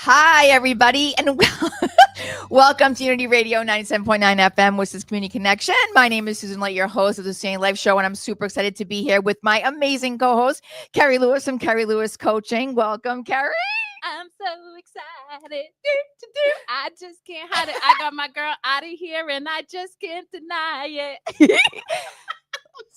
Hi, everybody, and welcome to Unity Radio 97.9 FM, which is Community Connection. My name is SuSanity, your host of the SuSanity Live Show, and I'm super excited to be here with my amazing co-host, Kerri Lewis from Kerri Lewis Coaching. Welcome, Kerri. I'm so excited. I just can't hide it. I got my girl out of here, and I just can't deny it.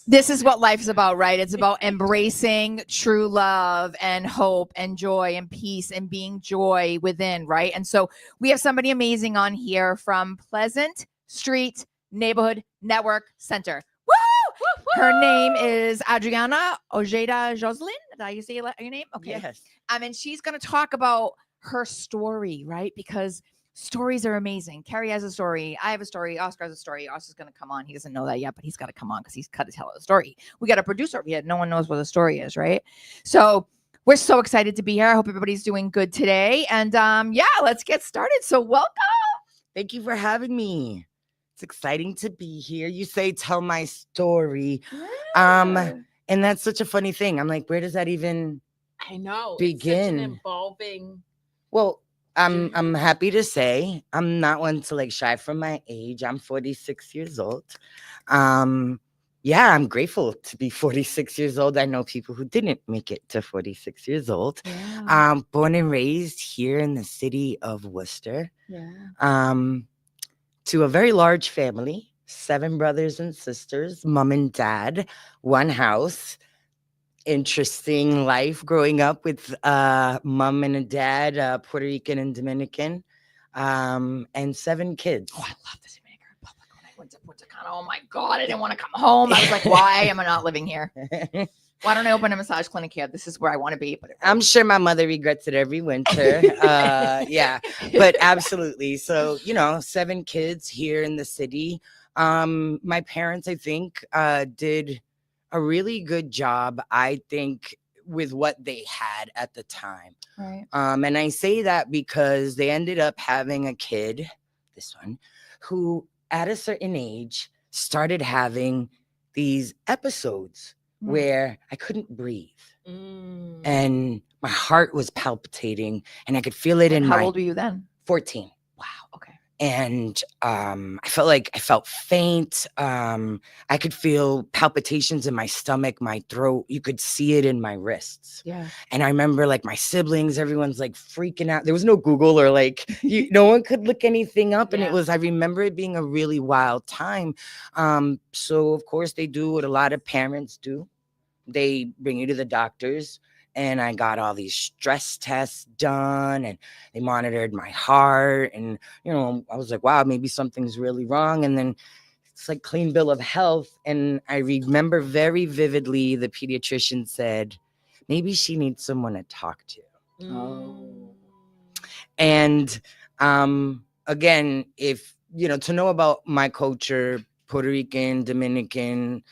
This is what life is about, right? It's about embracing true love and hope and joy and peace and being joy within, right? And so we have somebody amazing on here from Pleasant Street Neighborhood Network Center. Woo! Her name is Adriana Ojeda-Joslyn. Did I say your name? Okay. Yes. And she's going to talk about her story, right? Because stories are amazing. Kerri has a story. I have a story. Oscar has a story. Oscar's going to come on. He doesn't know that yet, but he's got to come on because he's got to tell a story. We got a producer over here. No one knows what the story is, right? So we're so excited to be here. I hope everybody's doing good today. And let's get started. So welcome. Thank you for having me. It's exciting to be here. You say tell my story. Yeah. And that's such a funny thing. I'm like, where does that even I know. begin? It's such an involving. Well, I'm happy to say I'm not one to shy from my age. I'm 46 years old. I'm grateful to be 46 years old. I know people who didn't make it to 46 years old. Yeah. Born and raised here in the city of Worcester. Yeah. To a very large family, 7 brothers and sisters, mom and dad, one house. Interesting life growing up with mom and a dad, Puerto Rican and Dominican, and 7 kids. Oh, I love the Dominican Republic. When I went to Punta Cana, oh my God, I didn't want to come home. I was like, why am I not living here? Why don't I open a massage clinic here? This is where I want to be. But I'm sure my mother regrets it every winter. But absolutely. So, 7 kids here in the city. My parents, I think, did a really good job, I think, with what they had at the time. Right. And I say that because they ended up having a kid, this one, who at a certain age started having these episodes where I couldn't breathe. And my heart was palpitating and I could feel it in How old were you then? 14. Wow. Okay. And I felt faint. I could feel palpitations in my stomach, my throat. You could see it in my wrists. Yeah. And I remember my siblings, everyone's freaking out. There was no Google or no one could look anything up. And I remember it being a really wild time. So of course they do what a lot of parents do. They bring you to the doctors. And I got all these stress tests done and they monitored my heart. And, I was like, wow, maybe something's really wrong. And then it's clean bill of health. And I remember very vividly the pediatrician said, maybe she needs someone to talk to. Oh. And again, if, to know about my culture, Puerto Rican, Dominican,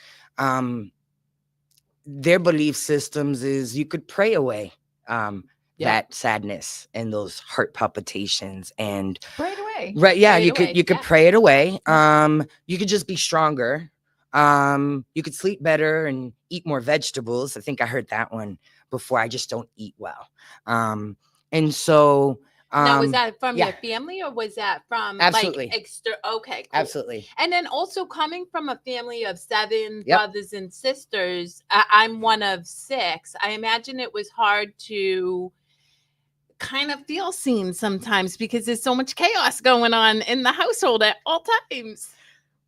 their belief systems is you could pray away that sadness and those heart palpitations and pray it away. Right. Yeah. Pray You could pray it away. You could just be stronger. You could sleep better and eat more vegetables. I think I heard that one before. I just don't eat well. And so now, was that from your family or was that from absolutely okay, cool. Absolutely. And then also coming from a family of 7 brothers and sisters, I'm one of 6. I imagine it was hard to kind of feel seen sometimes because there's so much chaos going on in the household at all times.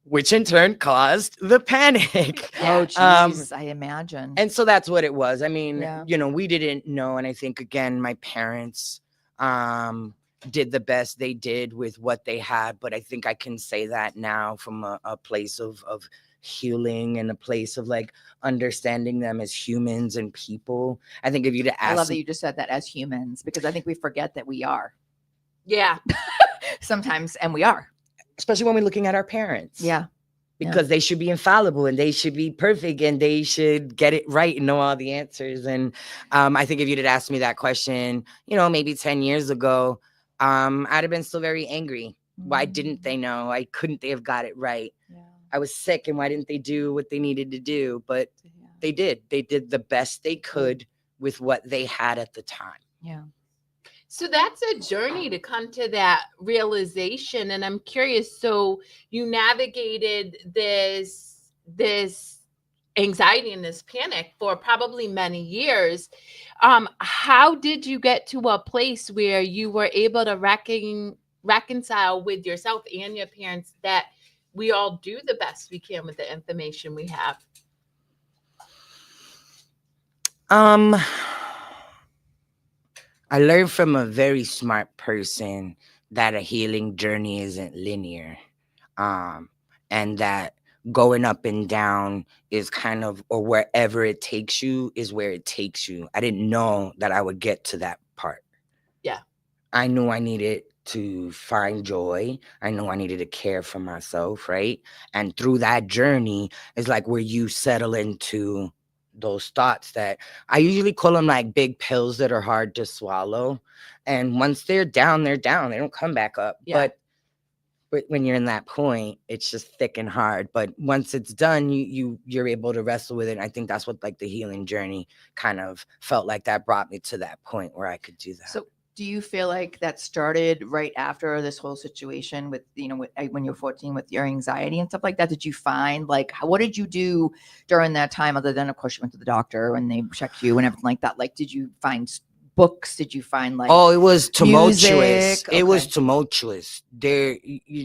Which in turn caused the panic. Oh, geez, I imagine. And so that's what it was. I mean, we didn't know. And I think, again, my parents did the best they did with what they had. But I think I can say that now from a place of healing and a place of understanding them as humans and people. I think if you to ask, I love that you just said that, as humans, because I think we forget that we are. Yeah. Sometimes, and we are. Especially when we're looking at our parents. Yeah. Because they should be infallible and they should be perfect and they should get it right and know all the answers. And I think if you'd asked me that question, maybe 10 years ago, I'd have been still very angry. Why didn't they know? Why couldn't they have got it right? Yeah. I was sick and why didn't they do what they needed to do? But they did. They did the best they could with what they had at the time. Yeah. So that's a journey to come to that realization. And I'm curious, so you navigated this anxiety and this panic for probably many years. How did you get to a place where you were able to reconcile with yourself and your parents that we all do the best we can with the information we have? I learned from a very smart person that a healing journey isn't linear. And that going up and down is kind of, or wherever it takes you is where it takes you. I didn't know that I would get to that part. Yeah. I knew I needed to find joy. I knew I needed to care for myself, right? And through that journey is like where you settle into those thoughts that I usually call them like big pills that are hard to swallow. And once they're down, they're down. They don't come back up. Yeah. But when you're in that point, it's just thick and hard. But once it's done, you're able to wrestle with it. And I think that's what like the healing journey kind of felt like. That brought me to that point where I could do that. So do you feel like that started right after this whole situation with, when you were 14 with your anxiety and stuff like that? Did you find like, what did you do during that time? Other than, of course, you went to the doctor and they checked you and everything like that. Like, did you find books? Did you find like, oh, it was tumultuous. music? It was tumultuous.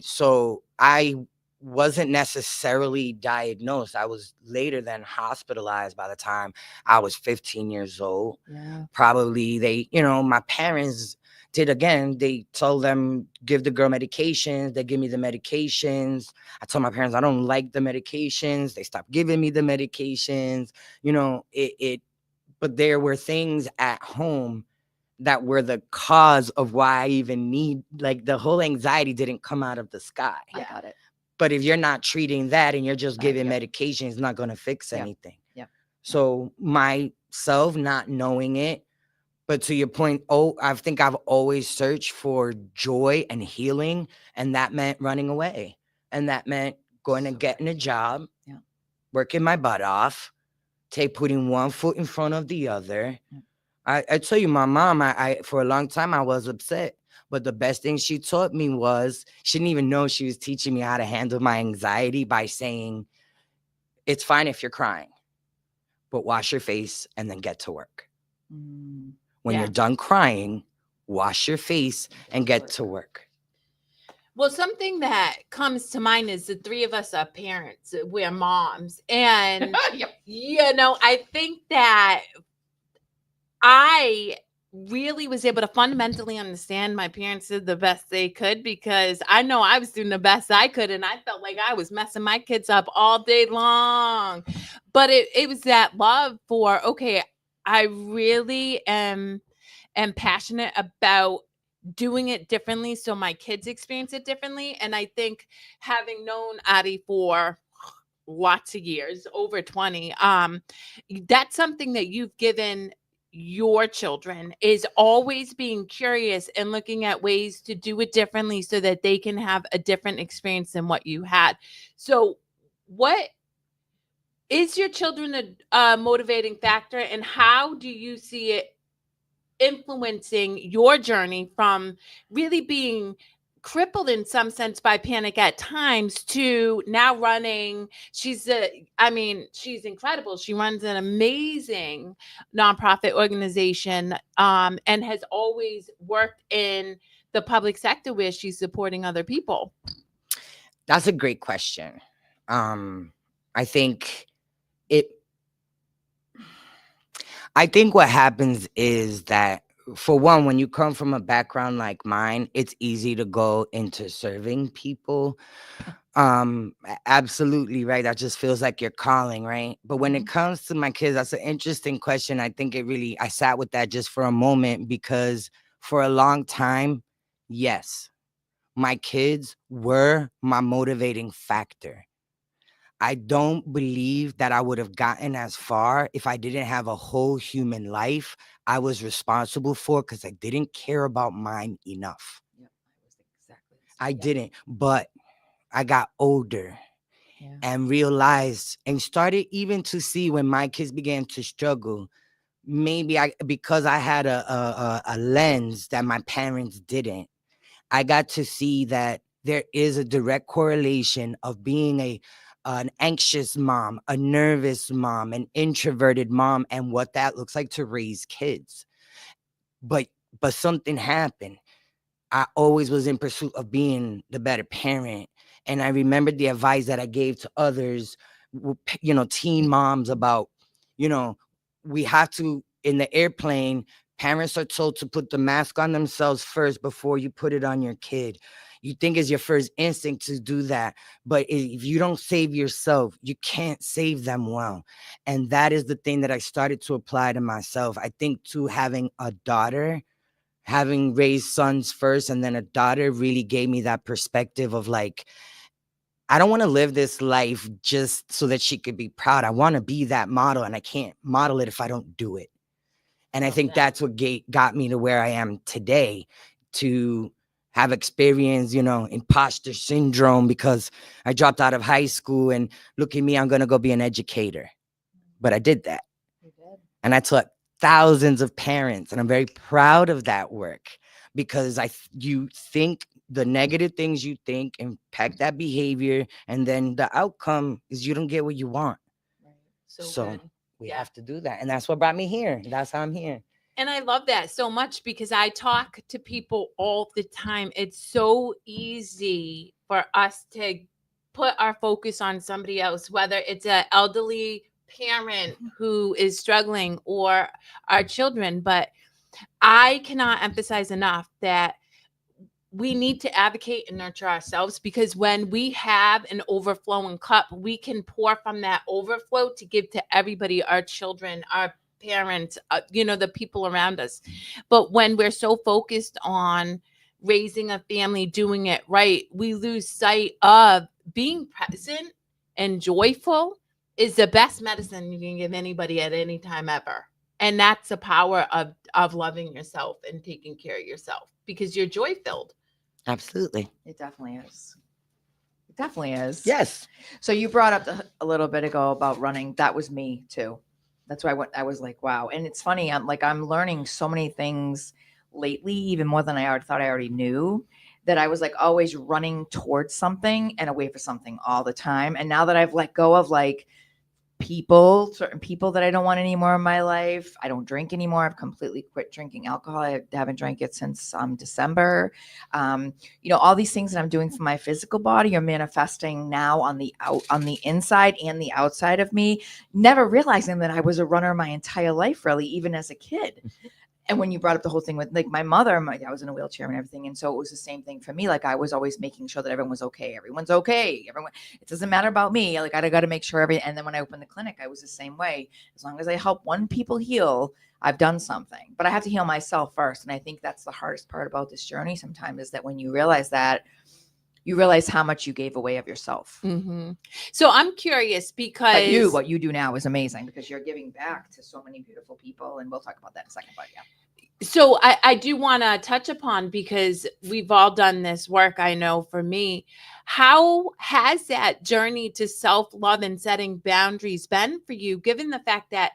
So I wasn't necessarily diagnosed. I was later than hospitalized by the time I was 15 years old. Yeah. Probably my parents did again. They told them, give the girl medications. They give me the medications. I told my parents I don't like the medications. They stopped giving me the medications. But there were things at home that were the cause of why I even need, like, the whole anxiety didn't come out of the sky. I got it. But if you're not treating that and you're just giving yeah. medication, it's not going to fix Yeah. anything. Yeah. So myself not knowing it, but to your point, I think I've always searched for joy and healing, and that meant running away. And that meant going and getting a job, working my butt off, putting one foot in front of the other. I tell you, my mom, I for a long time I was upset. But the best thing she taught me was, she didn't even know she was teaching me how to handle my anxiety by saying, it's fine if you're crying, but wash your face and then get to work. When you're done crying, wash your face and get to work. Well, something that comes to mind is the three of us are parents. We're moms. And, I think that I really was able to fundamentally understand my parents did the best they could, because I know I was doing the best I could, and I felt like I was messing my kids up all day long. But it was that love for, okay, I really am passionate about doing it differently so my kids experience it differently. And I think having known Adi for lots of years, over 20, that's something that you've given your children, is always being curious and looking at ways to do it differently so that they can have a different experience than what you had. So what is your children a motivating factor, and how do you see it influencing your journey from really being crippled in some sense by panic at times to now running? She's incredible. She runs an amazing nonprofit organization, and has always worked in the public sector where she's supporting other people. That's a great question. I think what happens is that, for one, when you come from a background like mine, it's easy to go into serving people. Absolutely, right? That just feels like your calling, right? But when it comes to my kids, that's an interesting question. I think I sat with that just for a moment, because for a long time, yes, my kids were my motivating factor. I don't believe that I would have gotten as far if I didn't have a whole human life I was responsible for, because I didn't care about mine enough. I didn't. But I got older and realized and started even to see, when my kids began to struggle, maybe because I had a lens that my parents didn't, I got to see that there is a direct correlation of being an anxious mom, a nervous mom, an introverted mom, and what that looks like to raise kids. But something happened. I always was in pursuit of being the better parent. And I remembered the advice that I gave to others, teen moms about, we have to, in the airplane, parents are told to put the mask on themselves first before you put it on your kid. You think it's your first instinct to do that. But if you don't save yourself, you can't save them well. And that is the thing that I started to apply to myself. I think too, having a daughter, having raised sons first and then a daughter, really gave me that perspective of like, I don't want to live this life just so that she could be proud. I want to be that model, and I can't model it if I don't do it. And I think that's what got me to where I am today, to have experienced, imposter syndrome, because I dropped out of high school and look at me, I'm going to go be an educator. But I did that. You did. And I taught thousands of parents, and I'm very proud of that work, because you think the negative things you think impact that behavior, and then the outcome is you don't get what you want. Right. So we have to do that, and that's what brought me here. That's how I'm here. And I love that so much, because I talk to people all the time. It's so easy for us to put our focus on somebody else, whether it's an elderly parent who is struggling or our children. But I cannot emphasize enough that we need to advocate and nurture ourselves, because when we have an overflowing cup, we can pour from that overflow to give to everybody, our children, our parents, the people around us. But when we're so focused on raising a family, doing it right, we lose sight of being present and joyful is the best medicine you can give anybody at any time ever. And that's the power of loving yourself and taking care of yourself, because you're joy-filled. Absolutely. It definitely is. It definitely is. Yes. So you brought up a little bit ago about running. That was me too. That's why I was like, wow. And it's funny. I'm learning so many things lately, even more than I thought I already knew, that I was like always running towards something and away from something all the time. And now that I've let go of like certain people that I don't want anymore in my life. I don't drink anymore. I've completely quit drinking alcohol. I haven't drank it since December. All these things that I'm doing for my physical body are manifesting now on the inside and the outside of me, never realizing that I was a runner my entire life, really, even as a kid. And when you brought up the whole thing with like my mother, I was in a wheelchair and everything. And so it was the same thing for me. Like I was always making sure that everyone was okay. Everyone's okay. It doesn't matter about me. Like I got to make sure and then when I opened the clinic, I was the same way. As long as I help one people heal, I've done something. But I have to heal myself first. And I think that's the hardest part about this journey sometimes, is that when you realize that, you realize how much you gave away of yourself. Mm-hmm. So I'm curious, because what you do now is amazing, because you're giving back to so many beautiful people. And we'll talk about that in a second. But yeah. So I do want to touch upon, because we've all done this work. I know for me, how has that journey to self-love and setting boundaries been for you, given the fact that,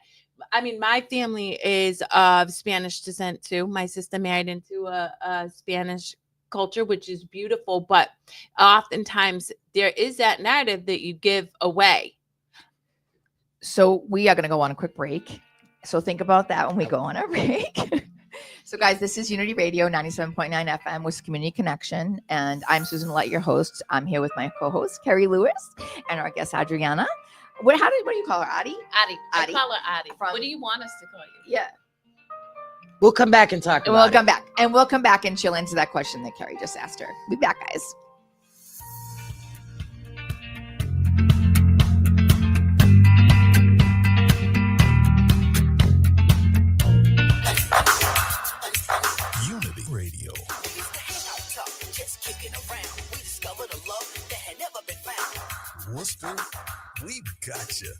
my family is of Spanish descent too. My sister married into a Spanish culture, which is beautiful, but oftentimes there is that narrative that you give away. So we are going to go on a quick break. So think about that when we go on our break. So guys, this is Unity Radio 97.9 FM with Community Connection. And I'm Susan Ouellette, your host. I'm here with my co-host, Kerri Lewis, and our guest, Adriana. What do you call her? Addie? Addie. I call her Addie. What do you want us to call you? Yeah. We'll come back and talk about it. We'll come back and she'll answer that question that Kerri just asked her. Be back, guys. Unity Radio. Worcester, we got you.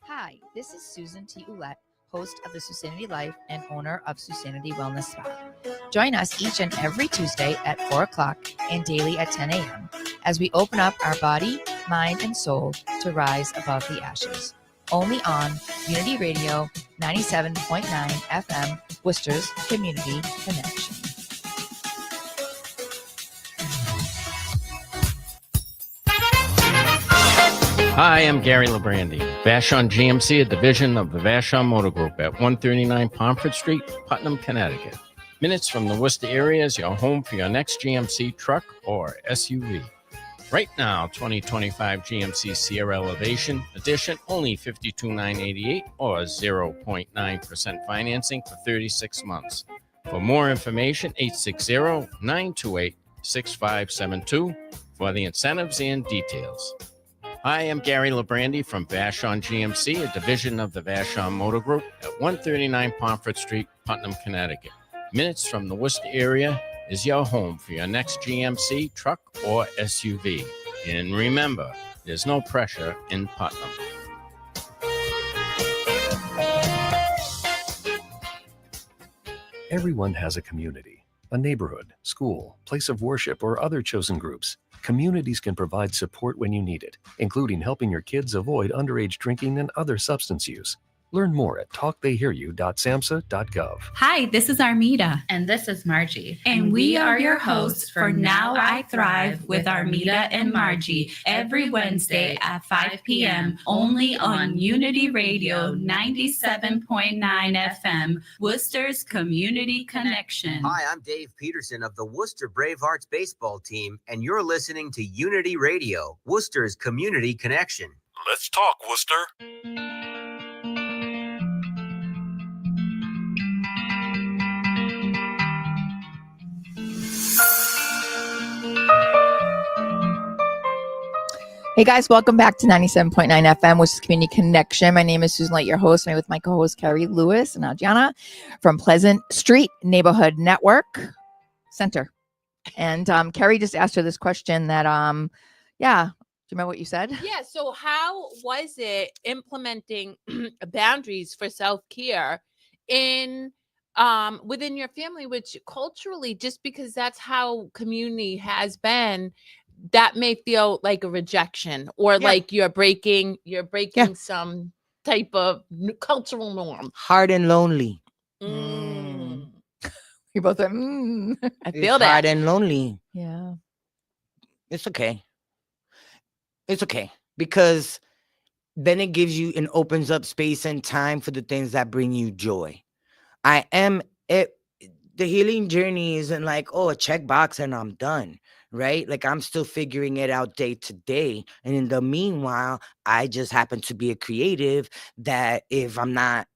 Hi, this is Susan T. Ouellette, host of the SuSanity Life and owner of SuSanity Wellness Spa. Join us each and every Tuesday at 4 o'clock and daily at 10 a.m. as we open up our body, mind, and soul to rise above the ashes. Only on Unity Radio 97.9 FM, Worcester's Community Connection. Hi, I'm Gary Labrandi, Vashon GMC, a division of the Vashon Motor Group at 139 Pomfret Street, Putnam, Connecticut. Minutes from the Worcester area is your home for your next GMC truck or SUV. Right now, 2025 GMC Sierra Elevation Edition, only $52,988 or 0.9% financing for 36 months. For more information, 860-928-6572 for the incentives and details. Hi, I'm Gary Labrandi from Vashon GMC, a division of the Vashon Motor Group at 139 Pomfret Street, Putnam, Connecticut. Minutes from the Worcester area is your home for your next GMC truck or SUV. And remember, there's no pressure in Putnam. Everyone has a community, a neighborhood, school, place of worship, or other chosen groups. Communities can provide support when you need it, including helping your kids avoid underage drinking and other substance use. Learn more at talktheyhearyou.samhsa.gov. Hi, this is Armida. And this is Margie. And we are your hosts for Now I Thrive with Armida and Margie every Wednesday at 5 p.m. only on Unity Radio 97.9 FM, Worcester's Community Connection. Hi, I'm Dave Peterson of the Worcester Bravehearts baseball team, and you're listening to Unity Radio, Worcester's Community Connection. Let's talk, Worcester. Hey guys, welcome back to 97.9 FM, which is Community Connection. My name is SuSanity, your host. I'm with my co-host Kerri, Lewis, and Adriana from Pleasant Street Neighborhood Network Center. And Kerri just asked her this question that, do you remember what you said? Yeah. So how was it implementing boundaries for self-care in within your family, which culturally, just because that's how community has been, that may feel like a rejection or like you're breaking some type of cultural norm. Hard and lonely. You both went, I feel It's that. hard and lonely. Yeah. It's okay. It's okay. Because then it gives you and opens up space and time for the things that bring you joy. The healing journey isn't like, a checkbox and I'm done. Right? Like I'm still figuring it out day to day. And in the meanwhile, I just happen to be a creative that if I'm not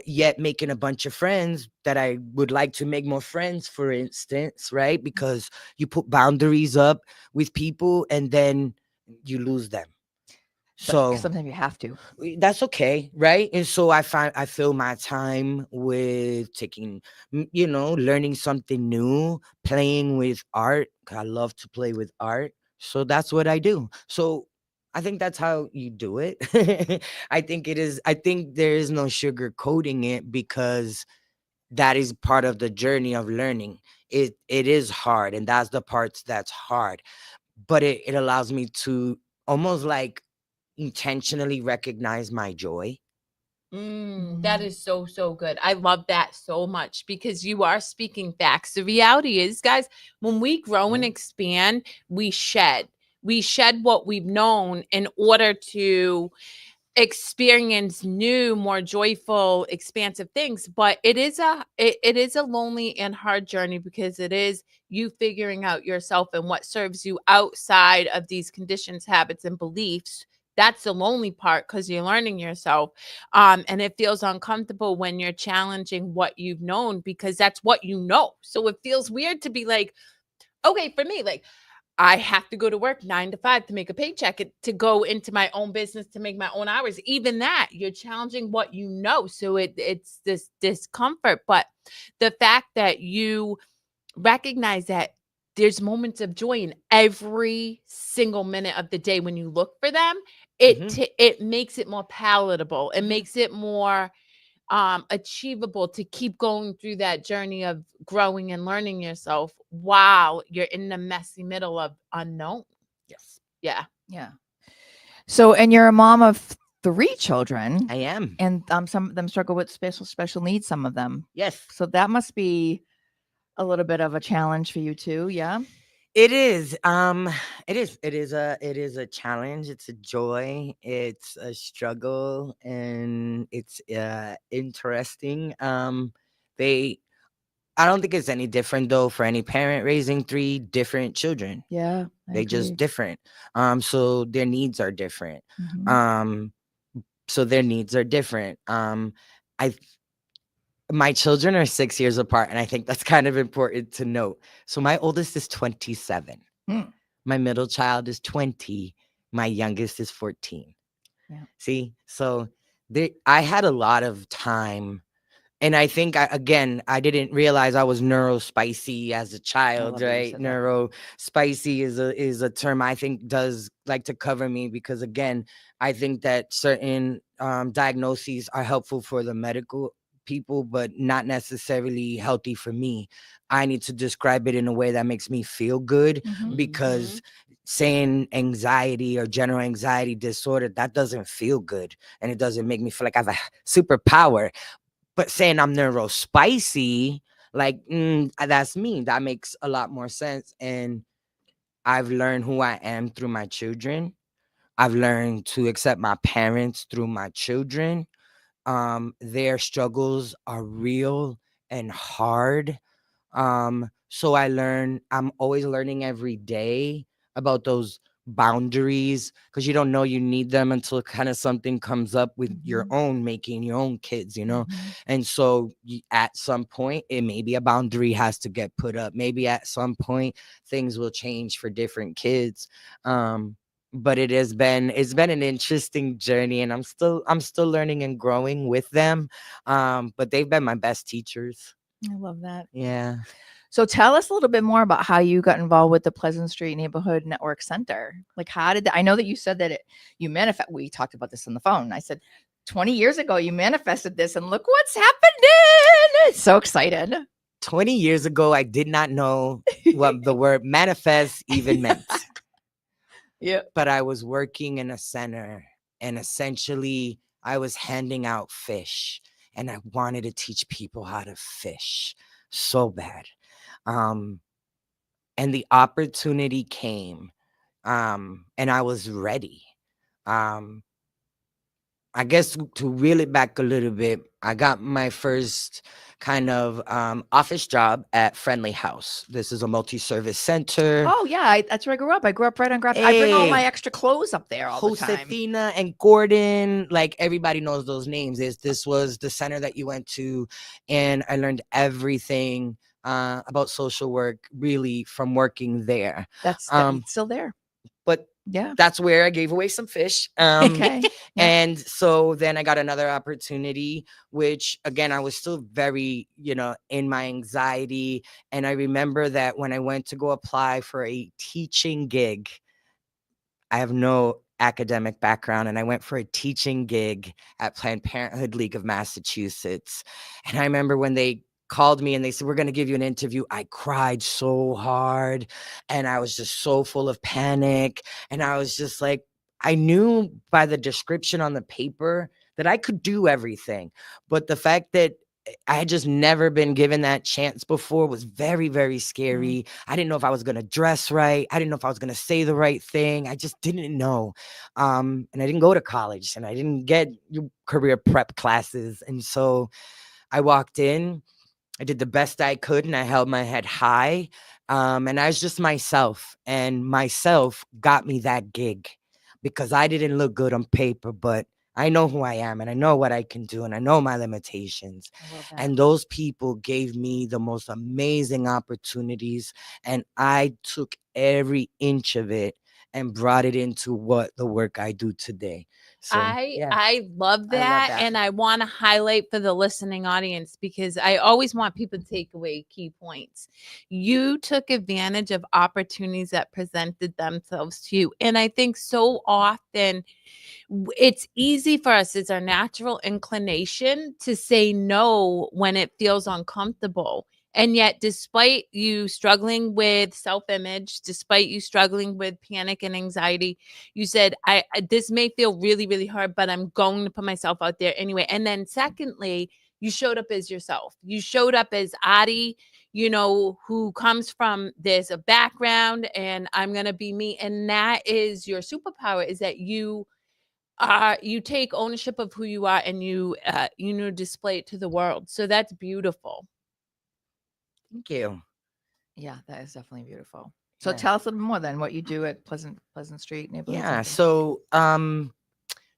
yet making a bunch of friends, that I would like to make more friends, for instance, right? Because you put boundaries up with people and then you lose them. So sometimes you have to. That's okay, right? And so I fill my time with taking, learning something new, playing with art. I love to play with art. So that's what I do. So I think that's how you do it. I think there is no sugarcoating it, because that is part of the journey of learning. It is hard, and that's the parts that's hard. But it allows me to almost like intentionally recognize my joy. That is so good. I love that so much, because you are speaking facts. The reality is, guys, when we grow and expand, we shed what we've known in order to experience new, more joyful, expansive things. But it is a lonely and hard journey, because it is you figuring out yourself and what serves you outside of these conditions, habits, and beliefs. That's the lonely part, because you're learning yourself. And it feels uncomfortable when you're challenging what you've known, because that's what you know. So it feels weird to be like, okay, for me, like, I have to go to work 9 to 5 to make a paycheck, to go into my own business, to make my own hours. Even that, you're challenging what you know. So it's this discomfort. But the fact that you recognize that there's moments of joy in every single minute of the day when you look for them, it makes it more palatable. It makes it more achievable to keep going through that journey of growing and learning yourself while you're in the messy middle of unknown. Yes. Yeah. Yeah. So, and you're a mom of 3 children, I am. and some of them struggle with special needs. Some of them. Yes. So that must be a little bit of a challenge for you too. Yeah. It is. It is a challenge. It's a joy. It's a struggle, and it's interesting. They. I don't think it's any different though for any parent raising 3 different children. Yeah. They just different. So their needs are different. Mhm. So their needs are different. I My children are 6 years apart, and I think that's kind of important to note. So my oldest is 27. Mm. My middle child is 20. My youngest is 14. Yeah. See? So I had a lot of time. And I think I didn't realize I was neurospicy as a child, love that you right? said that. Neurospicy is a term I think does like to cover me because again, I think that certain diagnoses are helpful for the medical people, but not necessarily healthy for me. I need to describe it in a way that makes me feel good Mhm. because saying anxiety or general anxiety disorder, that doesn't feel good. And it doesn't make me feel like I have a superpower. But saying I'm neurospicy, like, that's me. That makes a lot more sense. And I've learned who I am through my children. I've learned to accept my parents through my children. Their struggles are real and hard. So I'm always learning every day about those boundaries because you don't know you need them until kind of something comes up with your own making, your own kids, Mhm. And so at some point, it maybe a boundary has to get put up. Maybe at some point things will change for different kids. But it's been an interesting journey and I'm still learning and growing with them. But they've been my best teachers. I love that. Yeah. So tell us a little bit more about how you got involved with the Pleasant Street Neighborhood Network Center. Like, how did that? I know that you said that you manifest. We talked about this on the phone. I said 20 years ago you manifested this, and look what's happening. So excited. 20 years ago, I did not know what the word manifest even meant. Yeah. But I was working in a center, and essentially I was handing out fish, and I wanted to teach people how to fish so bad. And the opportunity came, and I was ready. I guess to reel it back a little bit, I got my first kind of office job at Friendly House. This is a multi-service center. Oh yeah, that's where I grew up. I grew up right on Graf. I bring all my extra clothes up there all the time. Josefina and Gordon, like everybody knows those names. This was the center that you went to, and I learned everything about social work really from working there. That's still there. But yeah, that's where I gave away some fish. Okay. Yeah. And so then I got another opportunity, which again, I was still very, in my anxiety. And I remember that when I went to go apply for a teaching gig, I have no academic background, and I went for a teaching gig at Planned Parenthood League of Massachusetts. And I remember when they called me and they said, we're going to give you an interview. I cried so hard and I was just so full of panic. And I was just like, I knew by the description on the paper that I could do everything. But the fact that I had just never been given that chance before was very, very scary. I didn't know if I was going to dress right. I didn't know if I was going to say the right thing. I just didn't know. And I didn't go to college and I didn't get career prep classes. And so I walked in, I did the best I could, and I held my head high. And I was just myself, and myself got me that gig because I didn't look good on paper, but I know who I am and I know what I can do and I know my limitations. And those people gave me the most amazing opportunities, and I took every inch of it and brought it into what the work I do today. So, I love that. And I want to highlight for the listening audience because I always want people to take away key points. You took advantage of opportunities that presented themselves to you. And I think so often it's easy for us, it's our natural inclination to say no when it feels uncomfortable. And yet, despite you struggling with self-image, despite you struggling with panic and anxiety, you said, this may feel really, really hard, but I'm going to put myself out there anyway. And then secondly, you showed up as yourself. You showed up as Adi, who comes from this background, and I'm going to be me. And that is your superpower, is that you take ownership of who you are, and you display it to the world. So that's beautiful. Thank you. Yeah, that is definitely beautiful. So Yeah. tell us a little more then what you do at Pleasant Street neighborhood. Yeah. Center. So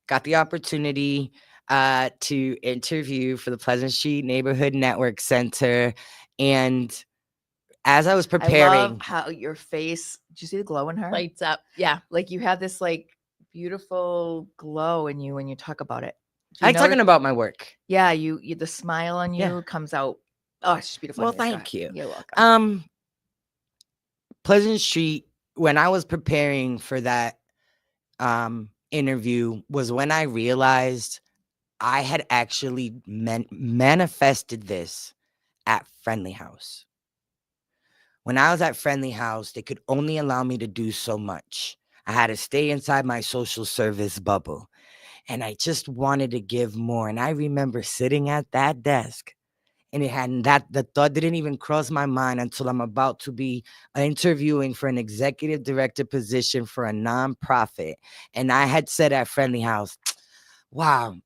got the opportunity to interview for the Pleasant Street Neighborhood Network Center. And as I was I preparing, love how your face, did you see the glow in her? Lights up. Yeah. Like you have this like beautiful glow in you when you talk about it. I'm talking about my work. Yeah, you the smile on you comes out. Oh, it's just beautiful. Well, thank you. You're welcome. Pleasant Street, when I was preparing for that interview, was when I realized I had actually manifested this at Friendly House. When I was at Friendly House, they could only allow me to do so much. I had to stay inside my social service bubble, and I just wanted to give more. And I remember sitting at that desk, and the thought didn't even cross my mind until I'm about to be interviewing for an executive director position for a nonprofit. And I had said at Friendly House, wow,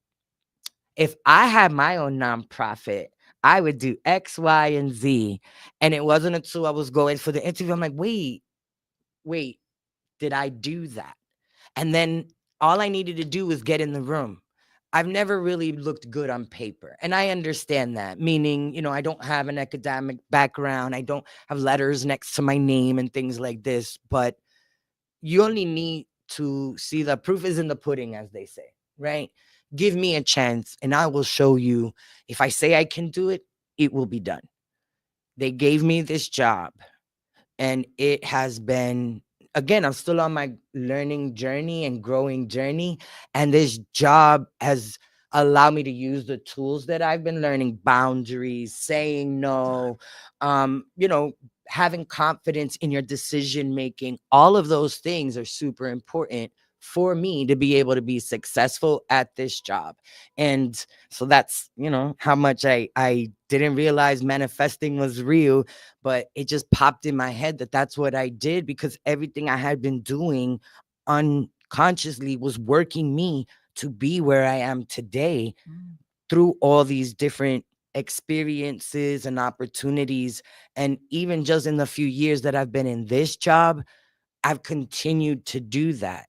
if I had my own nonprofit, I would do X, Y, and Z. And it wasn't until I was going for the interview, I'm like, wait, did I do that? And then all I needed to do was get in the room. I've never really looked good on paper. And I understand that, meaning, I don't have an academic background. I don't have letters next to my name and things like this. But you only need to see the proof is in the pudding, as they say, right? Give me a chance and I will show you. If I say I can do it, it will be done. They gave me this job, and it has been, again, I'm still on my learning journey and growing journey. And this job has allowed me to use the tools that I've been learning: boundaries, saying no, having confidence in your decision making. All of those things are super important for me to be able to be successful at this job. And so that's, how much I didn't realize manifesting was real, but it just popped in my head that that's what I did, because everything I had been doing unconsciously was working me to be where I am today through all these different experiences and opportunities. And even just in the few years that I've been in this job, I've continued to do that.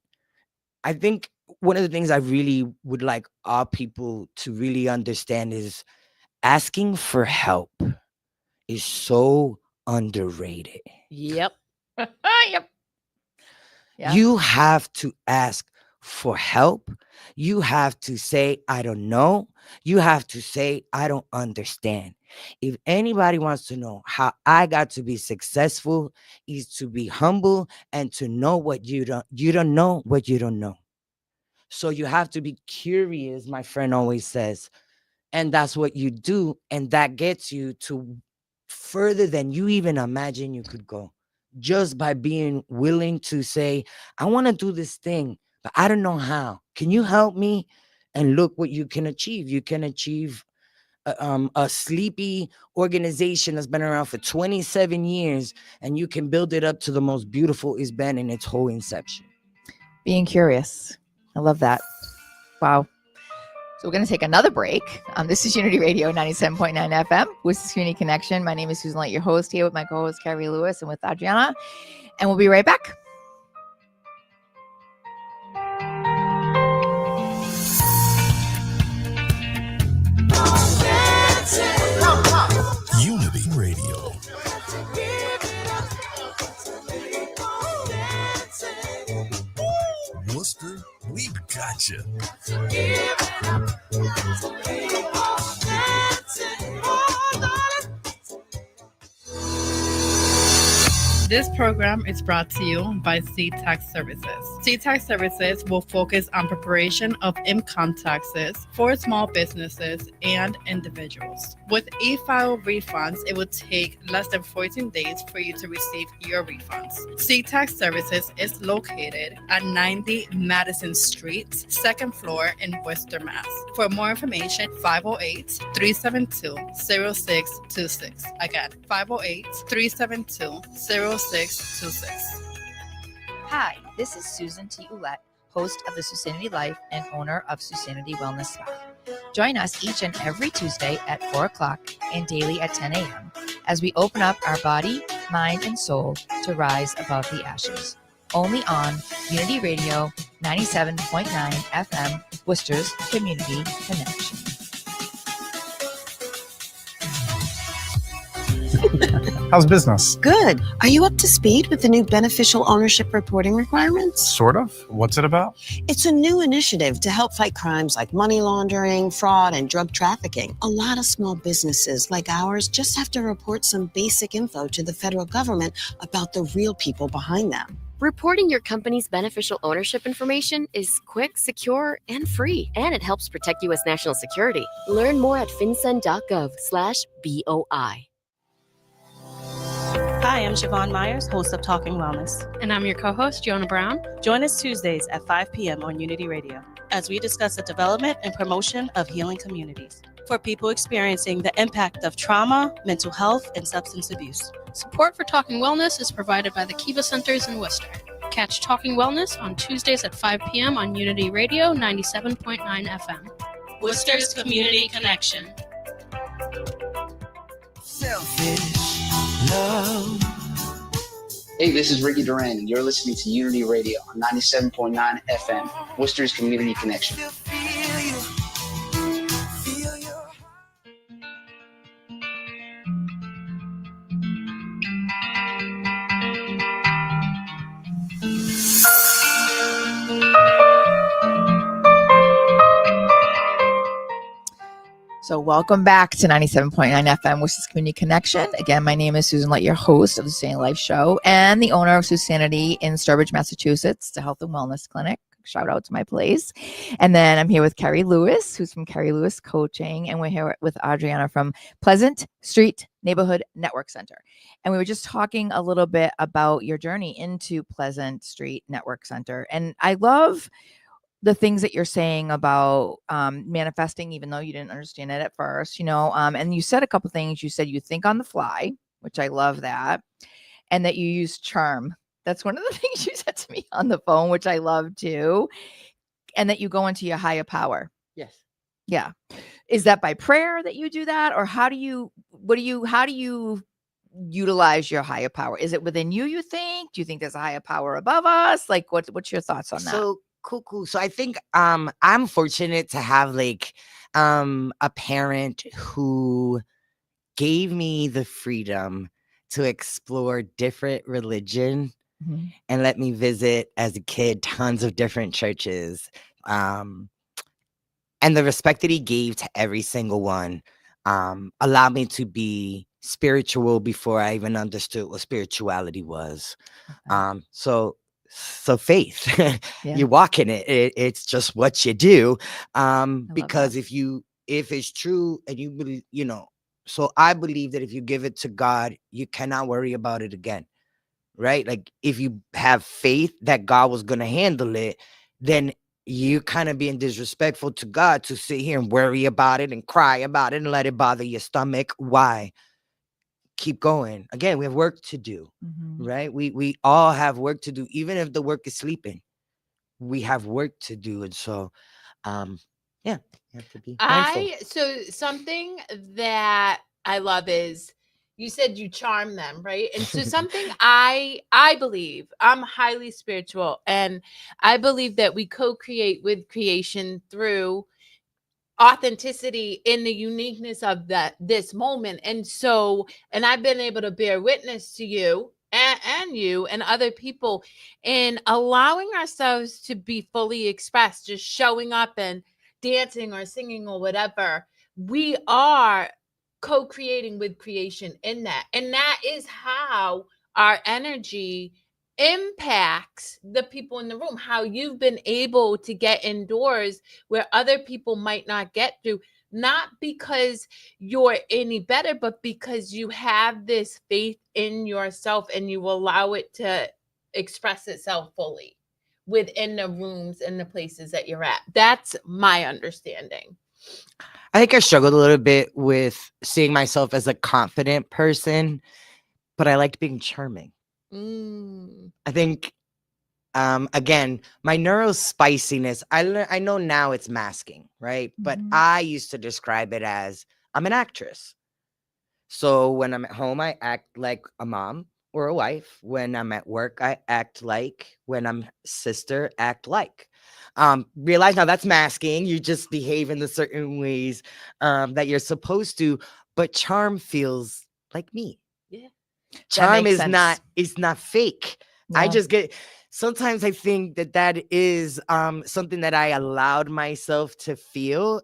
I think one of the things I really would like our people to really understand is asking for help is so underrated. Yep. Yep. Yeah. You have to ask for help. You have to say, I don't know. You have to say, I don't understand. If anybody wants to know how I got to be successful, is to be humble and to know what you don't know what you don't know. So you have to be curious, my friend always says, and that's what you do. And that gets you to further than you even imagine you could go, just by being willing to say, I want to do this thing, but I don't know how. Can you help me? And look what you can achieve. You can achieve a sleepy organization that's been around for 27 years, and you can build it up to the most beautiful it's been in its whole inception. Being curious. I love that. Wow. So we're going to take another break. This is Unity Radio 97.9 FM with Community Connection. My name is SuSanity, your host, here with my co-host Kerri Lewis and with Adriana. And we'll be right back. Unity Radio. Worcester, we got you. This program is brought to you by Seed Tax Services. Seed Tax Services will focus on preparation of income taxes for small businesses and individuals. With e-file refunds, it will take less than 14 days for you to receive your refunds. Seed Tax Services is located at 90 Madison Street, second floor in Worcester, Mass. For more information, 508-372-0626. Again, 508-372-0626. Hi, this is Susan T. Ouellette, host of the SuSanity Life and owner of SuSanity Wellness Spa. Join us each and every Tuesday at 4 o'clock and daily at 10 a.m. as we open up our body, mind, and soul to rise above the ashes. Only on Unity Radio 97.9 FM, Worcester's Community Connection. How's business? Good. Are you up to speed with the new beneficial ownership reporting requirements? Sort of. What's it about? It's a new initiative to help fight crimes like money laundering, fraud, and drug trafficking. A lot of small businesses like ours just have to report some basic info to the federal government about the real people behind them. Reporting your company's beneficial ownership information is quick, secure, and free, and it helps protect U.S. national security. Learn more at fincen.gov/BOI. Hi, I'm Siobhan Myers, host of Talking Wellness. And I'm your co-host, Jonah Brown. Join us Tuesdays at 5 p.m. on Unity Radio as we discuss the development and promotion of healing communities for people experiencing the impact of trauma, mental health, and substance abuse. Support for Talking Wellness is provided by the Kiva Centers in Worcester. Catch Talking Wellness on Tuesdays at 5 p.m. on Unity Radio 97.9 FM. Worcester's Community Connection. Selfish love. Hey, this is Ricky Duran, and you're listening to Unity Radio on 97.9 FM, Worcester's Community Connection. So welcome back to 97.9 FM, which is Community Connection. Again, my name is Susan Ouellette, your host of the SuSanity Life Show and the owner of SuSanity in Sturbridge, Massachusetts, the health and wellness clinic. Shout out to my place. And then I'm here with Kerri Lewis, who's from Kerri Lewis Coaching. And we're here with Adriana from Pleasant Street Neighborhood Network Center. And we were just talking a little bit about your journey into Pleasant Street Network Center. And I love the things that you're saying about manifesting, even though you didn't understand it at first, and you said a couple things. You said you think on the fly, which I love that, and that you use charm. That's one of the things you said to me on the phone, which I love too, and that you go into your higher power. Yes. Yeah. Is that by prayer that you do that, or how do you utilize your higher power? Is it within you? You think? Do you think there's a higher power above us? Like, what's your thoughts on that? So cool. So I think I'm fortunate to have a parent who gave me the freedom to explore different religion and let me visit as a kid tons of different churches. And the respect that he gave to every single one allowed me to be spiritual before I even understood what spirituality was. Okay. So faith, you walk in it. It's just what you do. Because if it's true and you believe, so I believe that if you give it to God, you cannot worry about it again. Right? Like if you have faith that God was going to handle it, then you kind of being disrespectful to God to sit here and worry about it and cry about it and let it bother your stomach. Why? Keep going. Again, we have work to do, right? We all have work to do, even if the work is sleeping. We have work to do, and so, you have to be mindful. So something that I love is you said you charm them, right? And so something I believe, I'm highly spiritual, and I believe that we co-create with creation through authenticity in the uniqueness of this moment. And I've been able to bear witness to you and you and other people in allowing ourselves to be fully expressed, just showing up and dancing or singing or whatever. We are co-creating with creation in that. And that is how our energy impacts the people in the room, how you've been able to get indoors where other people might not get through, not because you're any better, but because you have this faith in yourself and you allow it to express itself fully within the rooms and the places that you're at. That's my understanding. I think I struggled a little bit with seeing myself as a confident person, but I liked being charming. I think, again, my neurospiciness, I know now it's masking, right? But I used to describe it as I'm an actress. So when I'm at home, I act like a mom or a wife. When I'm at work, I act like. When I'm sister, act like. Realize now that's masking. You just behave in the certain ways that you're supposed to. But charm feels like me. Yeah. Charm is not fake. I Yeah. just get. Sometimes I think that is something that I allowed myself to feel.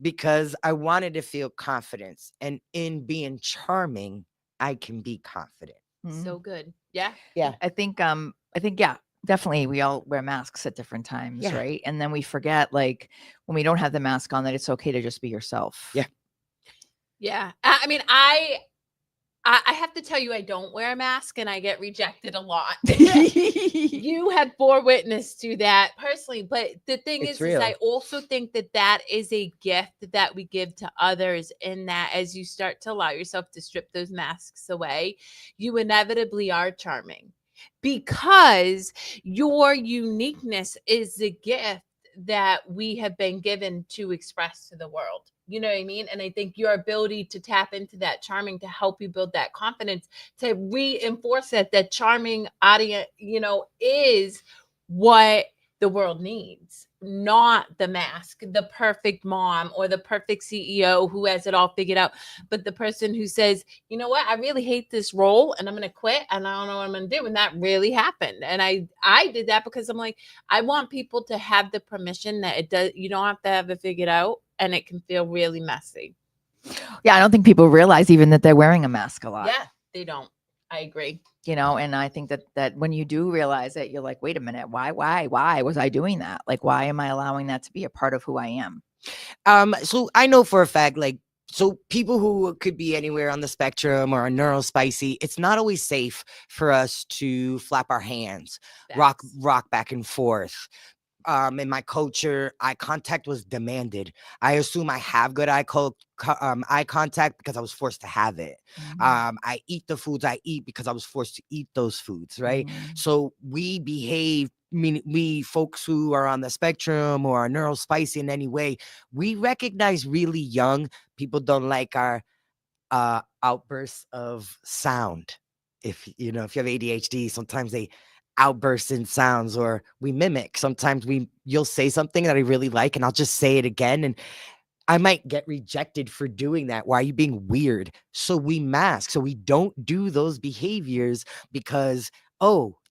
Because I wanted to feel confidence, and in being charming, I can be confident. So good. Yeah. Yeah. I think yeah, definitely we all wear masks at different times, Yeah. right? And then we forget, like, when we don't have the mask on, that it's okay to just be yourself. Yeah. Yeah. I mean, I have to tell you, I don't wear a mask and I get rejected a lot. You have bore witness to that personally. But the thing It's is real. I also think that is a gift that we give to others, in that as you start to allow yourself to strip those masks away, you inevitably are charming, because your uniqueness is the gift that we have been given to express to the world. You know what I mean? And I think your ability to tap into that charming to help you build that confidence, to reinforce that charming audience, is what the world needs, not the mask, the perfect mom or the perfect CEO who has it all figured out, but the person who says, you know what, I really hate this role and I'm going to quit and I don't know what I'm going to do. And that really happened. And I did that because I'm like, I want people to have the permission that you don't have to have it figured out, and it can feel really messy. Yeah, I don't think people realize even that they're wearing a mask a lot. Yeah, they don't. I agree. And I think that when you do realize it, you're like, wait a minute, why was I doing that? Like, why am I allowing that to be a part of who I am? So I know for a fact, so people who could be anywhere on the spectrum or are neurospicy, it's not always safe for us to flap our hands, rock back and forth. In my culture, eye contact was demanded. I assume I have good eye contact because I was forced to have it. I eat the foods I eat because I was forced to eat those foods, right? So we behave, we folks who are on the spectrum or are neurospicy in any way, we recognize really young people don't like our outbursts of sound. If you have ADHD, sometimes they outbursts in sounds, or we mimic. Sometimes you'll say something that I really like and I'll just say it again, and I might get rejected for doing that. Why are you being weird? So we mask. So we don't do those behaviors because,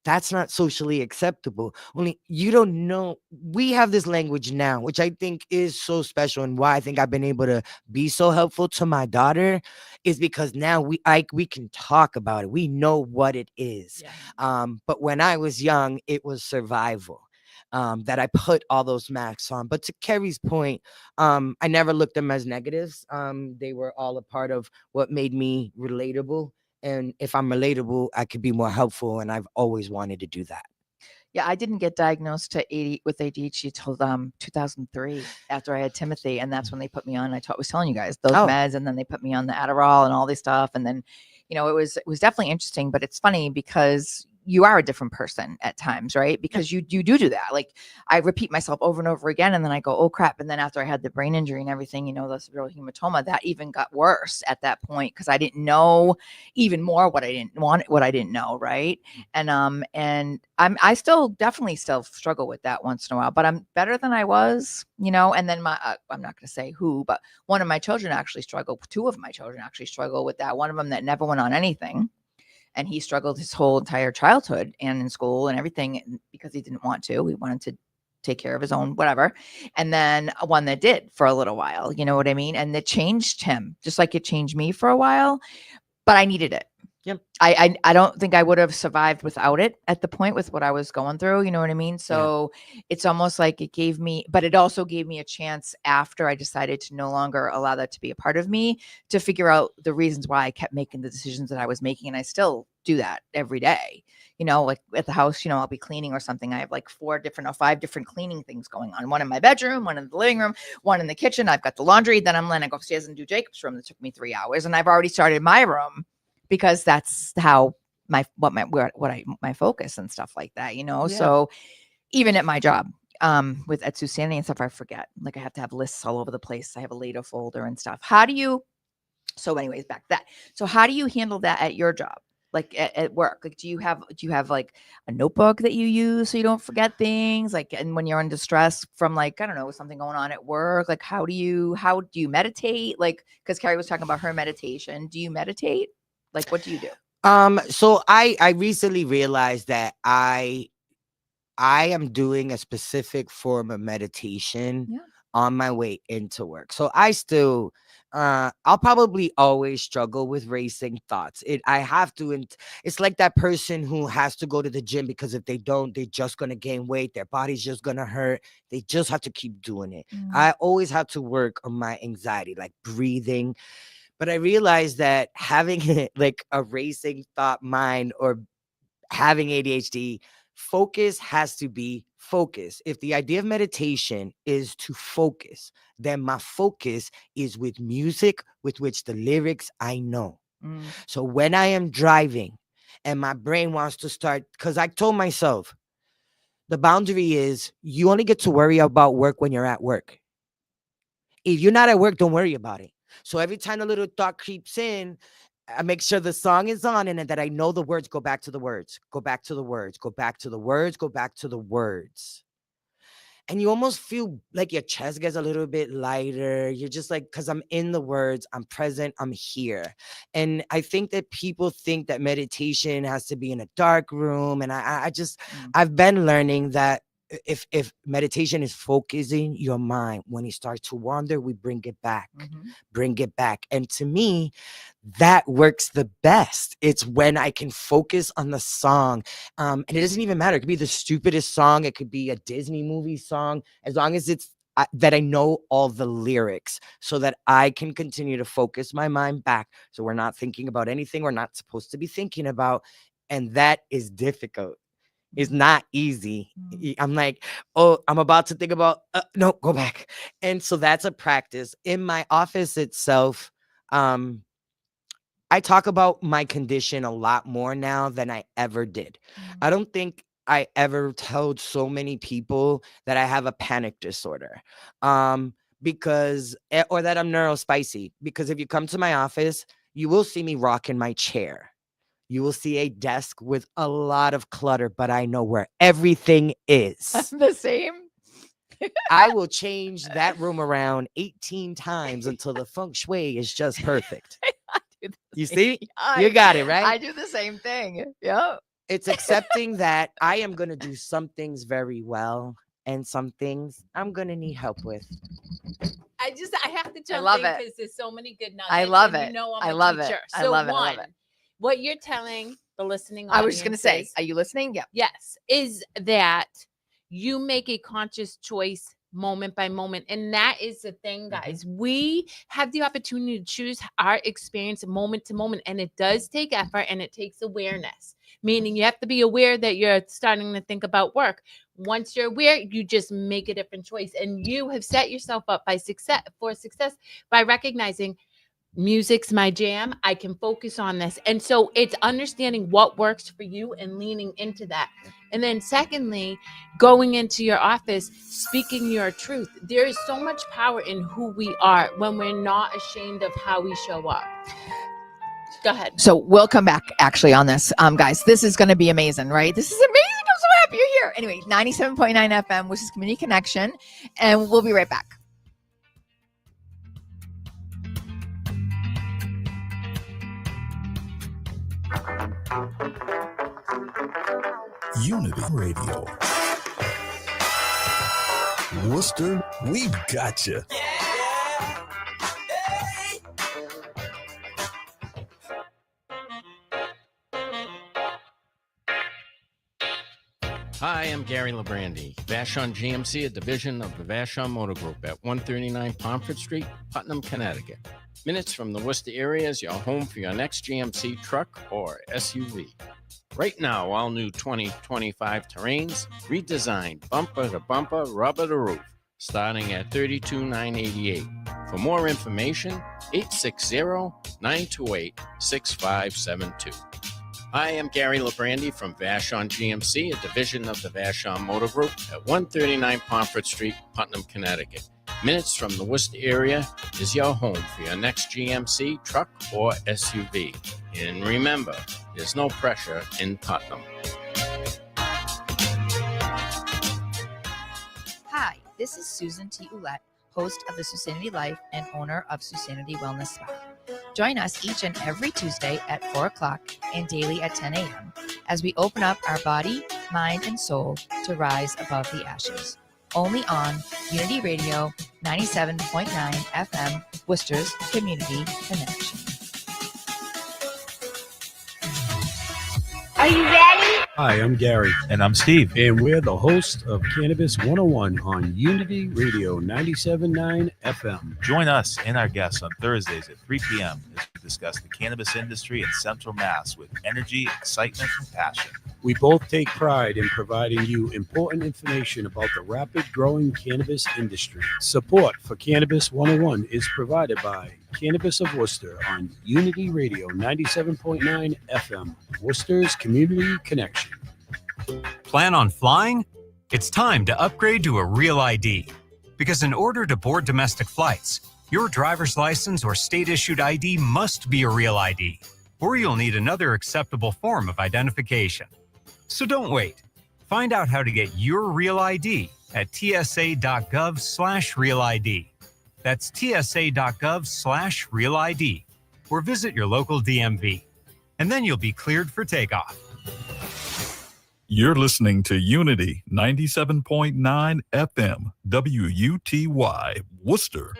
that's not socially acceptable. Only you don't know. We have this language now, which I think is so special, and why I think I've been able to be so helpful to my daughter is because now we can talk about it. We know what it is. Yeah. But when I was young, it was survival. That I put all those masks on. But to Kerri's point, I never looked them as negatives. They were all a part of what made me relatable. And if I'm relatable, I could be more helpful. And I've always wanted to do that. Yeah, I didn't get diagnosed with ADHD till 2003 after I had Timothy. And that's when they put me on. I was telling you guys those meds, and then they put me on the Adderall and all this stuff. And then, it was definitely interesting, but it's funny because you are a different person at times, right? Because you do that. Like, I repeat myself over and over again, and then I go, oh crap. And then after I had the brain injury and everything, the severe hematoma, that even got worse at that point because I didn't know even more what I didn't know, right? And I still definitely struggle with that once in a while, but I'm better than I was, and then I'm not going to say who, but one of my children actually struggled. Two of my children actually struggle with that. One of them that never went on anything. And he struggled his whole entire childhood and in school and everything because he didn't want to. He wanted to take care of his own whatever. And then one that did for a little while, you know what I mean? And it changed him just like it changed me for a while, but I needed it. Yep. I don't think I would have survived without it at the point with what I was going through. You know what I mean? So it's almost like it gave me, but it also gave me a chance after I decided to no longer allow that to be a part of me, to figure out the reasons why I kept making the decisions that I was making. And I still do that every day. You know, like at the house, you know, I'll be cleaning or something. I have like 5 different cleaning things going on. One in my bedroom, one in the living room, one in the kitchen. I've got the laundry. Then I go upstairs and do Jacob's room. That took me 3 hours. And I've already started my room, because that's how my focus and stuff like that, you know? Yeah. So even at my job, with at SuSanity and stuff, I forget, like I have to have lists all over the place. I have a later folder and stuff. So anyways, back to that. So how do you handle that at your job? Like at work, like, do you have like a notebook that you use so you don't forget things? Like, and when you're under stress from, like, I don't know, something going on at work, like how do you meditate? Like, because Kerri was talking about her meditation. Do you meditate? Like, what do you do? So I recently realized that I am doing a specific form of meditation on my way into work. So I still, I'll probably always struggle with racing thoughts. I have to, it's like that person who has to go to the gym, because if they don't, they're just going to gain weight. Their body's just going to hurt. They just have to keep doing it. I always have to work on my anxiety, like breathing. But I realized that having like a racing thought mind or having ADHD, focus has to be focus. If the idea of meditation is to focus, then my focus is with music with which the lyrics I know. So when I am driving and my brain wants to start, because I told myself, the boundary is you only get to worry about work when you're at work. If you're not at work, don't worry about it. So every time a little thought creeps in, I make sure the song is on and that I know the words, go back to the words, go back to the words, go back to the words, go back to the words. And you almost feel like your chest gets a little bit lighter. You're just like, because I'm in the words, I'm present, I'm here. And I think that people think that meditation has to be in a dark room. And I've been learning that if meditation is focusing your mind, when it starts to wander, we bring it back. And to me, that works the best. It's when I can focus on the song. And it doesn't even matter. It could be the stupidest song. It could be a Disney movie song, as long as it's that I know all the lyrics, so that I can continue to focus my mind back. So we're not thinking about anything we're not supposed to be thinking about. And that is difficult. It's not easy. I'm like, oh, I'm about to think about, no, go back. And so that's a practice. In my office itself, I talk about my condition a lot more now than I ever did. I don't think I ever told so many people that I have a panic disorder, because, or that I'm neurospicy, because if you come to my office, you will see me rocking my chair. You will see a desk with a lot of clutter, but I know where everything is. The same. I will change that room around 18 times until the feng shui is just perfect. You see? You got it, right? I do the same thing. Yeah. It's accepting that I am going to do some things very well and some things I'm going to need help with. I have to jump love in it. because there's so many good nuggets. I love and it. You know I'm I a love teacher. it. I So love it. I one, love it. what you're telling the listening I was just going to say, audience are you listening? Yeah. Yes, is that you make a conscious choice moment by moment. And that is the thing, guys. We have the opportunity to choose our experience moment to moment. And it does take effort and it takes awareness, meaning you have to be aware that you're starting to think about work. Once you're aware, you just make a different choice. And you have set yourself up for success by recognizing music's my jam. I can focus on this. And so it's understanding what works for you and leaning into that. And then secondly, going into your office, speaking your truth. There is so much power in who we are when we're not ashamed of how we show up. Go ahead. So we'll come back actually on this. Guys, this is going to be amazing, right? This is amazing. I'm so happy you're here. Anyway, 97.9 FM, which is Community Connection. And we'll be right back. Unity Radio. Worcester, we've got you. Hi, I'm Gary Lebrandi, Vashon GMC, a division of the Vashon Motor Group at 139 Pomfret Street, Putnam, Connecticut. Minutes from the Worcester area is your home for your next GMC truck or SUV. Right now, all new 2025 Terrains, redesigned bumper to bumper, rubber to roof, starting at $32,988. For more information, 860-928-6572. I am Gary Lebrandi from Vashon GMC, a division of the Vashon Motor Group at 139 Pomfret Street, Putnam, Connecticut. Minutes from the Worcester area is your home for your next GMC truck or SUV. And remember, there's no pressure in Putnam. Hi, this is Susan T. Ouellette, host of the SuSanity Life and owner of SuSanity Wellness Spa. Join us each and every Tuesday at 4 o'clock and daily at 10 a.m. as we open up our body, mind, and soul to rise above the ashes. Only on Unity Radio 97.9 FM, Worcester's Community Connection. Are you ready? Hi, I'm Gary. And I'm Steve. And we're the host of Cannabis 101 on Unity Radio 97.9 FM. Join us and our guests on Thursdays at 3 p.m. as we discuss the cannabis industry in Central Mass with energy, excitement, and passion. We both take pride in providing you important information about the rapid growing cannabis industry. Support for Cannabis 101 is provided by Cannabis of Worcester on Unity Radio 97.9 FM, Worcester's Community Connection. Plan on flying? It's time to upgrade to a Real ID. Because in order to board domestic flights, your driver's license or state-issued ID must be a Real ID, or you'll need another acceptable form of identification. So don't wait. Find out how to get your Real ID at tsa.gov/Real ID. That's tsa.gov/Real ID, or visit your local DMV. And then you'll be cleared for takeoff. You're listening to Unity 97.9 FM, WUTY, Worcester.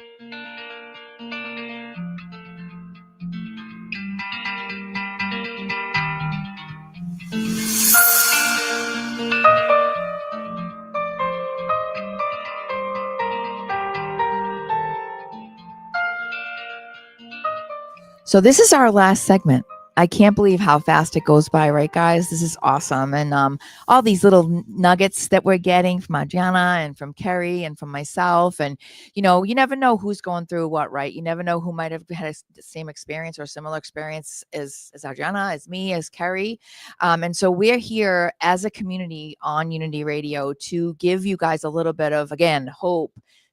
So this is our last segment. I can't believe how fast it goes by, right, guys? This is awesome. And all these little nuggets that we're getting from Adriana and from Kerri and from myself. And, you know, you never know who's going through what, right? You never know who might have had the same experience or similar experience as Adriana, as me, as Kerri. And so we're here as a community on Unity Radio to give you guys a little bit of, again, hope,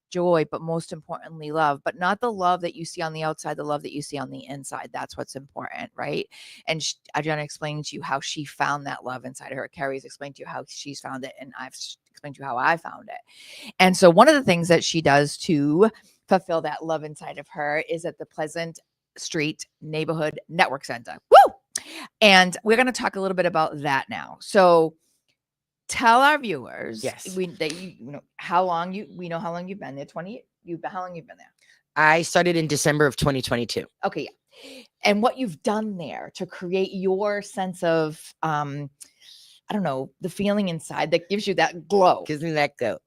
joy, but most importantly, love, but not the love that you see on the outside, the love that you see on the inside. That's what's important, right? And Adriana explained to you how she found that love inside of her. Kerri's explained to you how she's found it, and I've explained to you how I found it. And so one of the things that she does to fulfill that love inside of her is at the Pleasant Street Neighborhood Network Center. Woo! And we're going to talk a little bit about that now. So tell our viewers, yes, how long you've been there. How long you've been there? I started in December of 2022. Okay, yeah. And what you've done there to create your sense of, I don't know, the feeling inside that gives you that glow. Gives me that glow.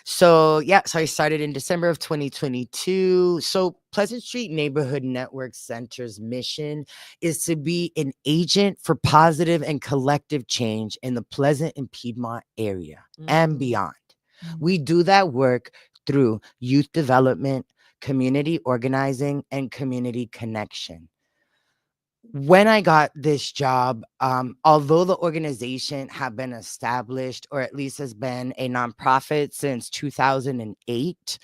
So I started in December of 2022. So Pleasant Street Neighborhood Network Center's mission is to be an agent for positive and collective change in the Pleasant and Piedmont area and beyond. We do that work through youth development, community organizing, and community connection. When I got this job, although the organization had been established, or at least has been a nonprofit since 2008,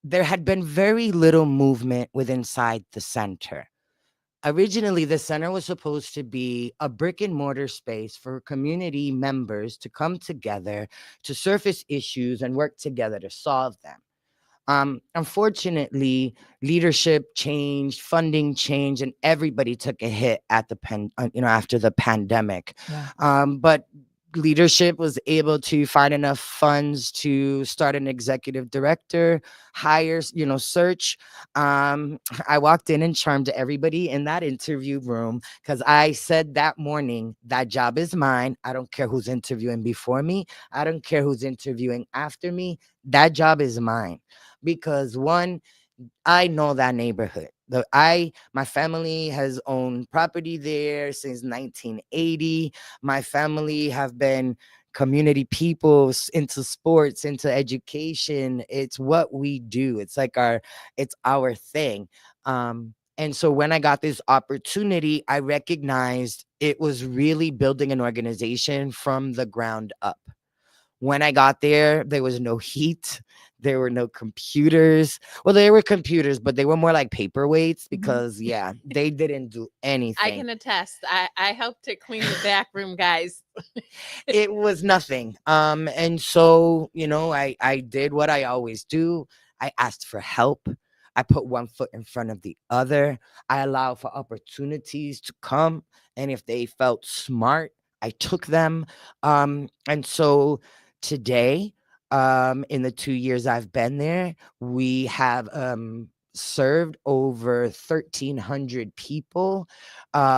there had been very little movement inside the center. Originally, the center was supposed to be a brick and mortar space for community members to come together to surface issues and work together to solve them. Unfortunately, leadership changed, funding changed, and everybody took a hit at after the pandemic. Yeah. But leadership was able to find enough funds to start an executive director, hire, search. I walked in and charmed everybody in that interview room because I said that morning, that job is mine. I don't care who's interviewing before me. I don't care who's interviewing after me. That job is mine because one, I know that neighborhood. My family has owned property there since 1980. My family have been community people into sports, into education. It's what we do. It's our thing. And so when I got this opportunity, I recognized it was really building an organization from the ground up. When I got there was no heat. There were no computers. Well, there were computers, but they were more like paperweights because, they didn't do anything. I can attest. I helped to clean the back room, guys. It was nothing. And so, I did what I always do. I asked for help. I put one foot in front of the other. I allowed for opportunities to come. And if they felt smart, I took them. And so today, in the 2 years I've been there, we have served over 1,300 people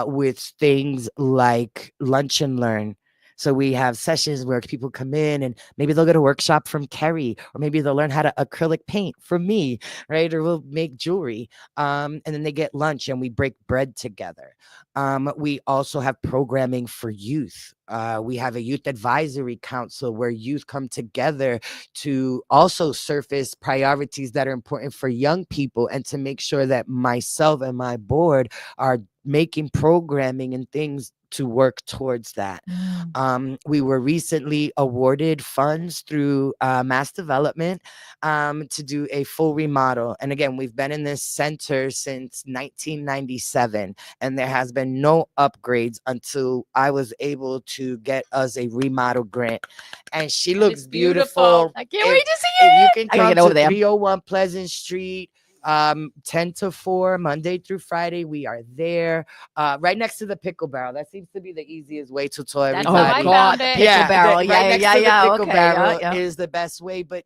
with things like lunch and learn. So we have sessions where people come in and maybe they'll get a workshop from Kerri, or maybe they'll learn how to acrylic paint from me, right? Or we'll make jewelry. And then they get lunch and we break bread together. We also have programming for youth. We have a youth advisory council where youth come together to also surface priorities that are important for young people and to make sure that myself and my board are making programming and things to work towards that. We were recently awarded funds through Mass Development to do a full remodel. And again, we've been in this center since 1997, and there has been no upgrades until I was able to get us a remodel grant. And she looks beautiful. I can't wait to see it. If you can I gotta come get over to there. 301 Pleasant Street, 10 to 4, Monday through Friday, we are there, right next to the pickle barrel. That seems to be the easiest way to tell everybody. That's how I found it. Pickle barrel. Right next to the pickle Okay, barrel is the best way. But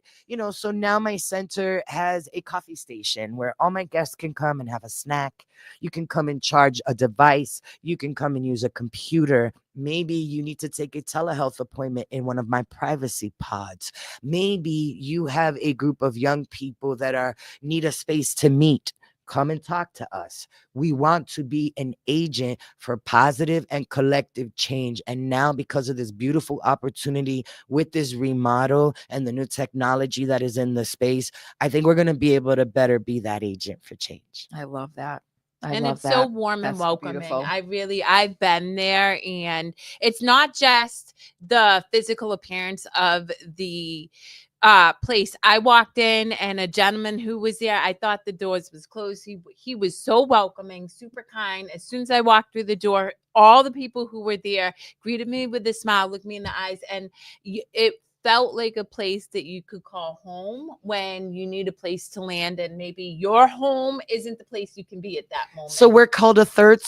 so now my center has a coffee station where all my guests can come and have a snack. You can come and charge a device. You can come and use a computer. Maybe you need to take a telehealth appointment in one of my privacy pods. Maybe you have a group of young people that need a space to meet. Come and talk to us. We want to be an agent for positive and collective change. And now, because of this beautiful opportunity with this remodel and the new technology that is in the space, I think we're going to be able to better be that agent for change. I love that. And it's so warm and welcoming. Beautiful. I've been there, and it's not just the physical appearance of the place. I walked in, and a gentleman who was there, I thought the doors was closed. He was so welcoming, super kind. As soon as I walked through the door, all the people who were there greeted me with a smile, looked me in the eyes, and it felt like a place that you could call home when you need a place to land, and maybe your home isn't the place you can be at that moment. So we're called a third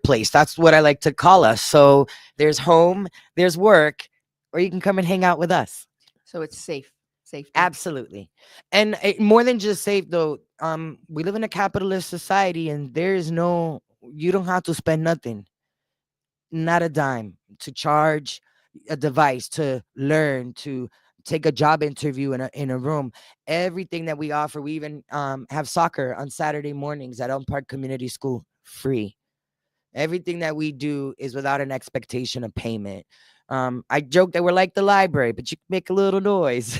place. That's what I like to call us. So there's home, there's work, or you can come and hang out with us. So it's safe. Absolutely. And more than just safe though, we live in a capitalist society, and you don't have to spend nothing, not a dime, to charge a device, to learn, to take a job interview in a room. Everything that we offer, we even have soccer on Saturday mornings at Elm Park Community School, free. Everything that we do is without an expectation of payment. I joke that we're like the library, but you can make a little noise.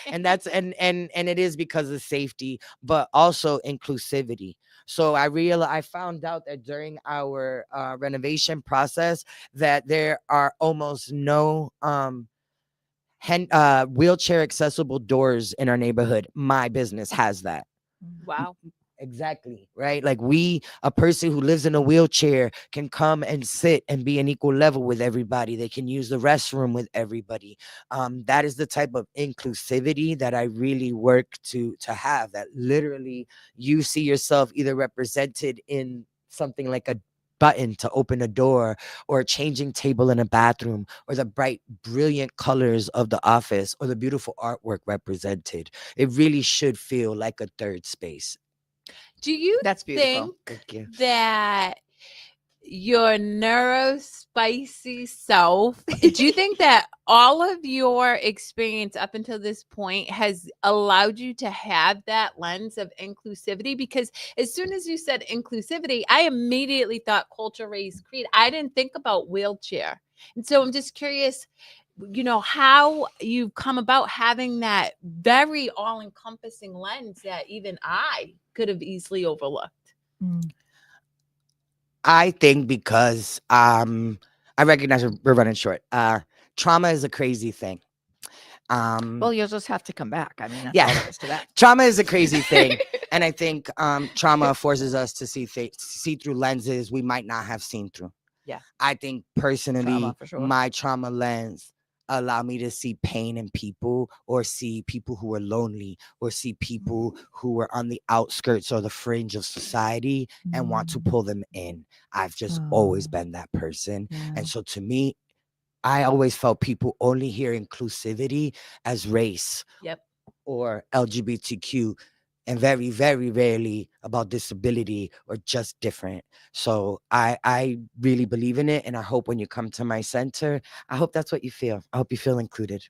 And that's and it is because of safety, but also inclusivity. So I found out that during our renovation process that there are almost no wheelchair accessible doors in our neighborhood. My business has that. Wow. Exactly. Right. Like a person who lives in a wheelchair can come and sit and be an equal level with everybody. They can use the restroom with everybody. That is the type of inclusivity that I really work to have, that literally you see yourself either represented in something like a button to open a door, or a changing table in a bathroom, or the bright, brilliant colors of the office, or the beautiful artwork represented. It really should feel like a third space. Do you That's beautiful. think that your neurospicy self, do you think that all of your experience up until this point has allowed you to have that lens of inclusivity? Because as soon as you said inclusivity, I immediately thought culture, race, creed. I didn't think about wheelchair. And so I'm just curious, how you've come about having that very all-encompassing lens that even I could have easily overlooked. I think because I recognize we're running short. Trauma is a crazy thing. Well, you'll just have to come back. I mean, that's Yeah. all there is to that. Trauma is a crazy thing. And I think trauma forces us to see through lenses we might not have seen through. Yeah. I think personally, Trauma, for sure. my trauma lens allow me to see pain in people, or see people who are lonely, or see people who are on the outskirts or the fringe of society and want to pull them in. I've just always been that person. And so to me, I always felt people only hear inclusivity as race or LGBTQ, and very, very rarely about disability or just different. So I really believe in it. And I hope when you come to my center, I hope that's what you feel. I hope you feel included.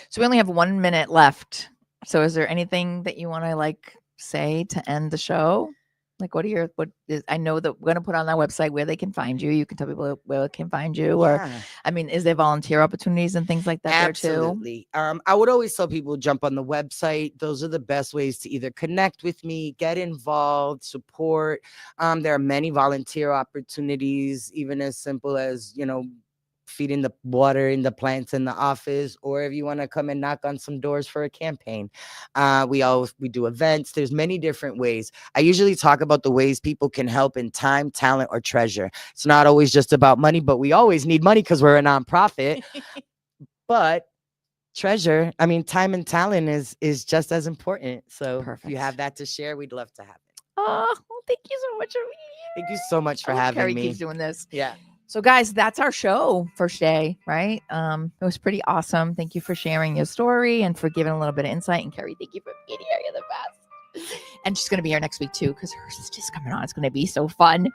So we only have 1 minute left. So is there anything that you want to say to end the show? I know that we're going to put on our website where they can find you. You can tell people where they can find you. Or, I mean, is there volunteer opportunities and things like that there too? Absolutely. I would always tell people jump on the website. Those are the best ways to either connect with me, get involved, support. There are many volunteer opportunities, even as simple as, feeding the water in the plants in the office, or if you want to come and knock on some doors for a campaign. We do events. There's many different ways. I usually talk about the ways people can help in time, talent, or treasure. It's not always just about money, but we always need money because we're a nonprofit. But time and talent is just as important. So if you have that to share, we'd love to have it. Oh, well, thank you so much for being here. Thank you so much for having Kerri me. keeps doing this. Yeah. So guys, that's our show first day, right? It was pretty awesome. Thank you for sharing your story and for giving a little bit of insight. And Kerri, thank you for being here. You're the best. And she's going to be here next week too, because hers is just coming on. It's going to be so fun.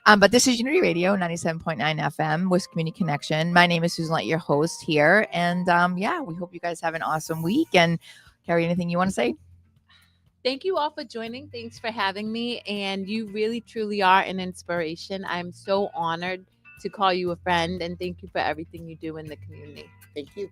But this is Unity Radio, 97.9 FM with Community Connection. My name is SuSanity, your host here. And we hope you guys have an awesome week. And Kerri, anything you want to say? Thank you all for joining. Thanks for having me. And you really, truly are an inspiration. I'm so honored to call you a friend, and thank you for everything you do in the community. Thank you.